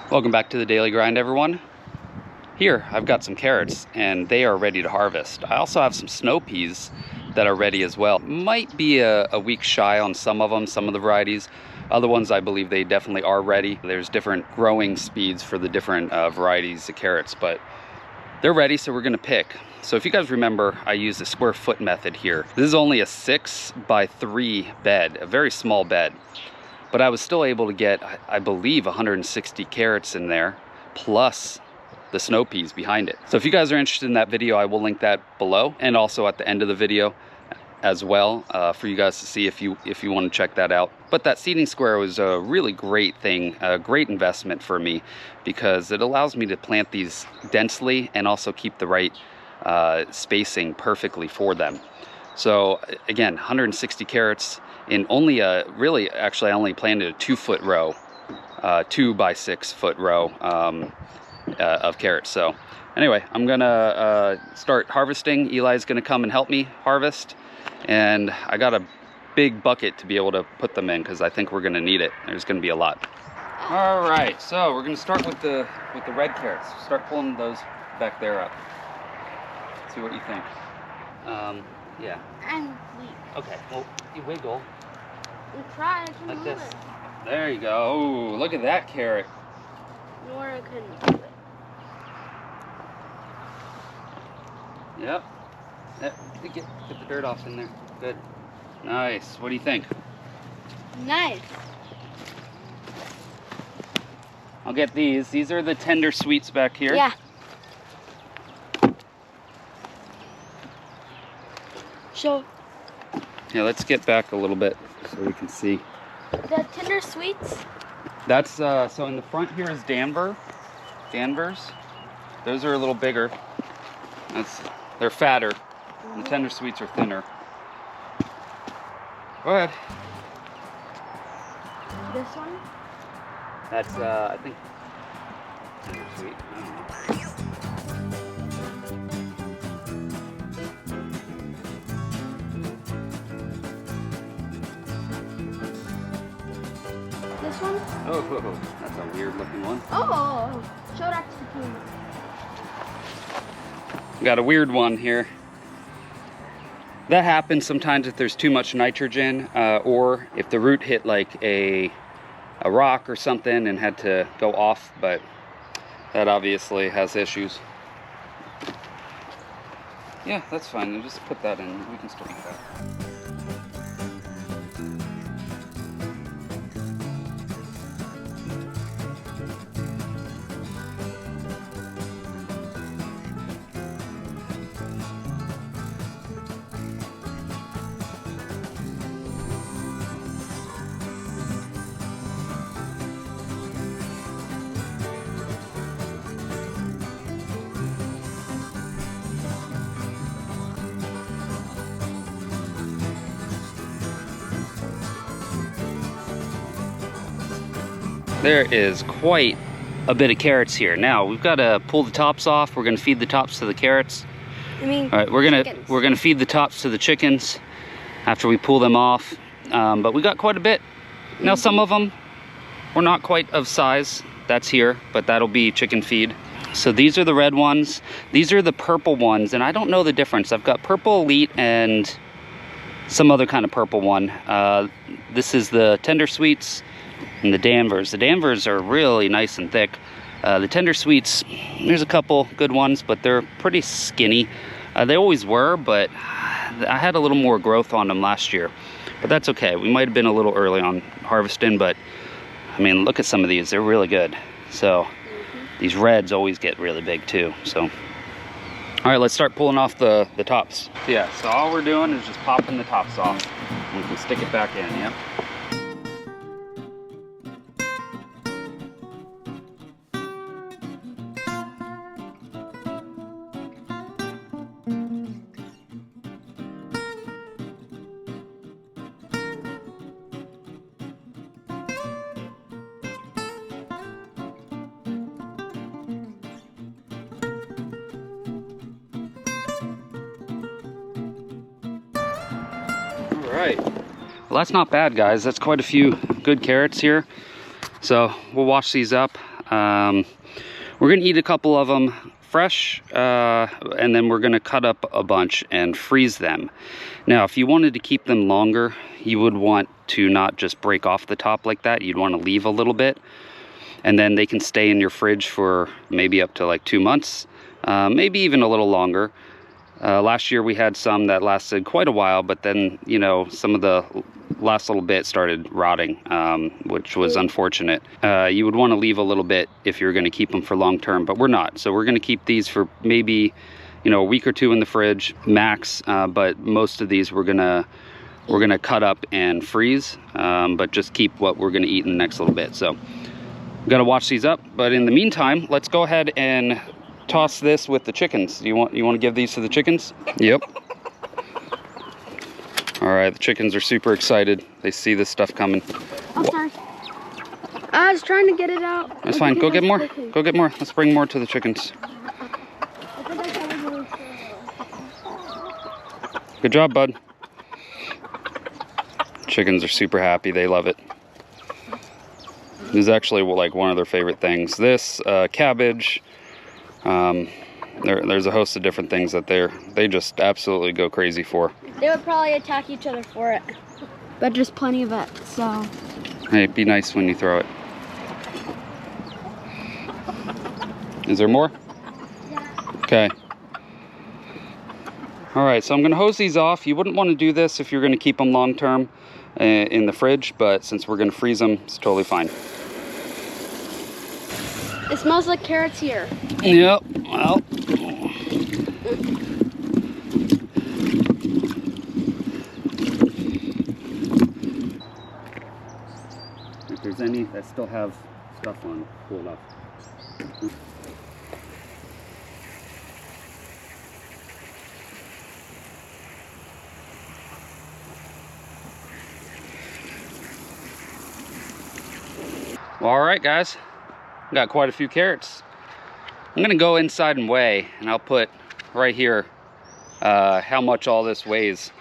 Welcome back to the Daily Grind, everyone. Here, I've got some carrots and they are ready to harvest. I also have some snow peas that are ready as well. Might be a week shy on some of them, some of the varieties. Other ones, I believe they definitely are ready. There's different growing speeds for the different varieties of carrots, but they're ready, so we're gonna pick. So if you guys remember, I used the square foot method here. This is only a 6x3 bed, a very small bed. But I was still able to get, I believe, 160 carrots in there, plus the snow peas behind it. So if you guys are interested in that video, I will link that below, and also at the end of the video as well, for you guys to see if you want to check that out. But that seeding square was a really great thing, a great investment for me, because it allows me to plant these densely and also keep the right spacing perfectly for them. So again, 160 carrots in only really, actually I only planted a 2-foot row, 2x6 foot row of carrots. So anyway, I'm gonna start harvesting. Eli's gonna come and help me harvest, and I got a big bucket to be able to put them in because I think we're gonna need it. There's gonna be a lot. All right, so we're gonna start with the red carrots. Start pulling those back there up. See what you think. Yeah. And we. Okay. Well, you wiggle. We try to Like move this. it. There you go. Oh, look at that carrot. Nora couldn't do it. Yep. Get the dirt off in there. Good. Nice. What do you think? Nice. I'll get these. These are the tender sweets back here. Yeah. So. Yeah, let's get back a little bit so we can see. The tender sweets. That's so in the front here is Danvers. Those are a little bigger. They're fatter. The tender sweets are thinner. Go ahead. This one. That's I think tender sweet. I don't know. This one. Oh, that's a weird looking one. Oh, show that to the camera. Got a weird one here. That happens sometimes if there's too much nitrogen, or if the root hit like a rock or something and had to go off, but that obviously has issues. Yeah, that's fine. Then just put that in. We can still eat that. There is quite a bit of carrots here. Now we've got to pull the tops off. We're going to feed the tops to the carrots. All right, we're gonna feed the tops to the chickens after we pull them off. But we got quite a bit. Now some of them were not quite of size. That's here, but that'll be chicken feed. So these are the red ones. These are the purple ones, and I don't know the difference. I've got purple elite and some other kind of purple one. This is the tender sweets. And the Danvers. The Danvers are really nice and thick. The tender sweets, there's a couple good ones, but they're pretty skinny. They always were, but I had a little more growth on them last year. But that's okay. We might have been a little early on harvesting, but I mean, look at some of these. They're really good. So these reds always get really big too. So, all right, let's start pulling off the tops. Yeah, so all we're doing is just popping the tops off. We can stick it back in, yeah? All right. Well, that's not bad, guys. That's quite a few good carrots here. So we'll wash these up. We're gonna eat a couple of them fresh, and then we're gonna cut up a bunch and freeze them. Now, if you wanted to keep them longer, you would want to not just break off the top like that. You'd want to leave a little bit, and then they can stay in your fridge for maybe up to like 2 months, maybe even a little longer. Last year we had some that lasted quite a while, but then, you know, some of the last little bit started rotting, which was unfortunate. You would want to leave a little bit if you're going to keep them for long term, but we're not. So we're going to keep these for maybe, you know, a week or two in the fridge max, but most of these we're gonna cut up and freeze, but just keep what we're gonna eat in the next little bit. So gotta watch these up, but in the meantime, let's go ahead and toss this with the chickens. You want to give these to the chickens? Yep. All right, the chickens are super excited. They see this stuff coming. Oh, sorry. I was trying to get it out. That's fine. Go get more. Go get more. Let's bring more to the chickens. Good job, bud. Chickens are super happy. They love it. This is actually like one of their favorite things. This, cabbage. There's a host of different things that they just absolutely go crazy for. They would probably attack each other for it, but there's plenty of it, so. Hey, be nice when you throw it. Is there more? Yeah. Okay. All right, so I'm gonna hose these off. You wouldn't want to do this if you're gonna keep them long term in the fridge, but since we're gonna freeze them, it's totally fine. It smells like carrots here. Yep, well. If there's any that still have stuff on, pull it up. Well, all right, guys. Got quite a few carrots. I'm gonna go inside and weigh, and I'll put right here how much all this weighs.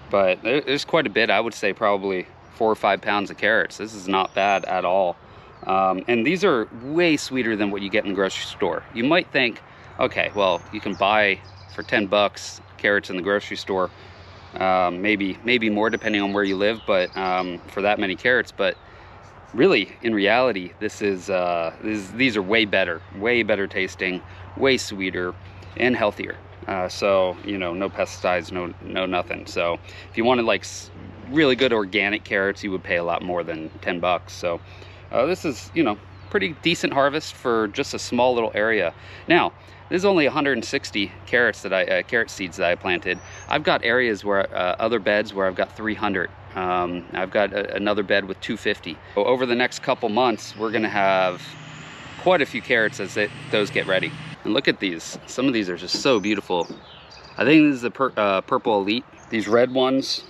But there's quite a bit. I would say probably 4 or 5 pounds of carrots. This is not bad at all. And these are way sweeter than what you get in the grocery store. You might think, okay, well, you can buy for 10 bucks carrots in the grocery store, maybe more depending on where you live, but for that many carrots. But really, in reality, these are way better tasting, way sweeter, and healthier. So, you know, no pesticides, no nothing. So if you wanted like really good organic carrots, you would pay a lot more than 10 bucks. So this is, you know, pretty decent harvest for just a small little area. Now, this is only 160 carrot seeds that I planted. I've got areas where other beds where I've got 300. I've got another bed with 250. So over the next couple months, we're gonna have quite a few carrots as those get ready. And look at these. Some of these are just so beautiful. I think this is the Purple Elite. These red ones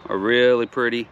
are really pretty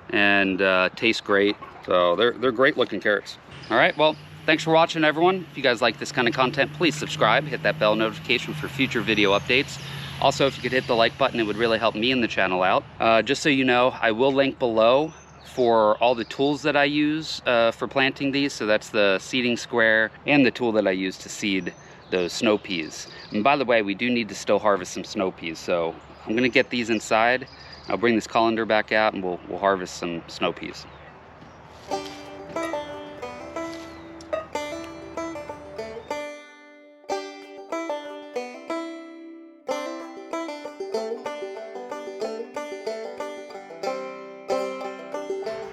and taste great. So they're great looking carrots. All right, well, thanks for watching, everyone. If you guys like this kind of content, please subscribe, hit that bell notification for future video updates. Also, if you could hit the like button, it would really help me and the channel out. Just so you know, I will link below for all the tools that I use for planting these. So that's the seeding square and the tool that I use to seed those snow peas. And by the way, we do need to still harvest some snow peas. So I'm gonna get these inside. I'll bring this colander back out and we'll harvest some snow peas.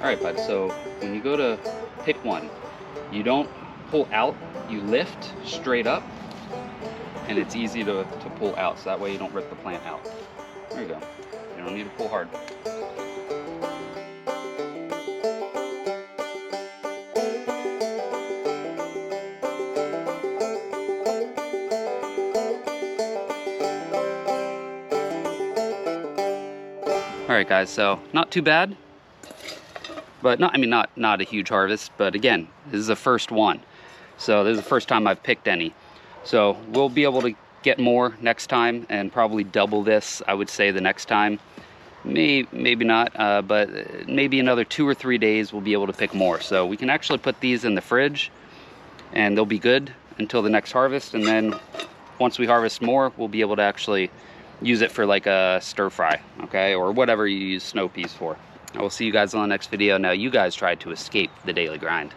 All right, bud, so when you go to pick one, you don't pull out, you lift straight up, and it's easy to pull out, so that way you don't rip the plant out. There you go. You don't need to pull hard. All right, guys, so not too bad. But not a huge harvest, but again, this is the first one. So this is the first time I've picked any. So we'll be able to get more next time and probably double this, I would say, the next time. Maybe not, but maybe another 2 or 3 days we'll be able to pick more. So we can actually put these in the fridge and they'll be good until the next harvest. And then once we harvest more, we'll be able to actually use it for like a stir fry, okay, or whatever you use snow peas for. I will see you guys on the next video. Now you guys try to escape the daily grind.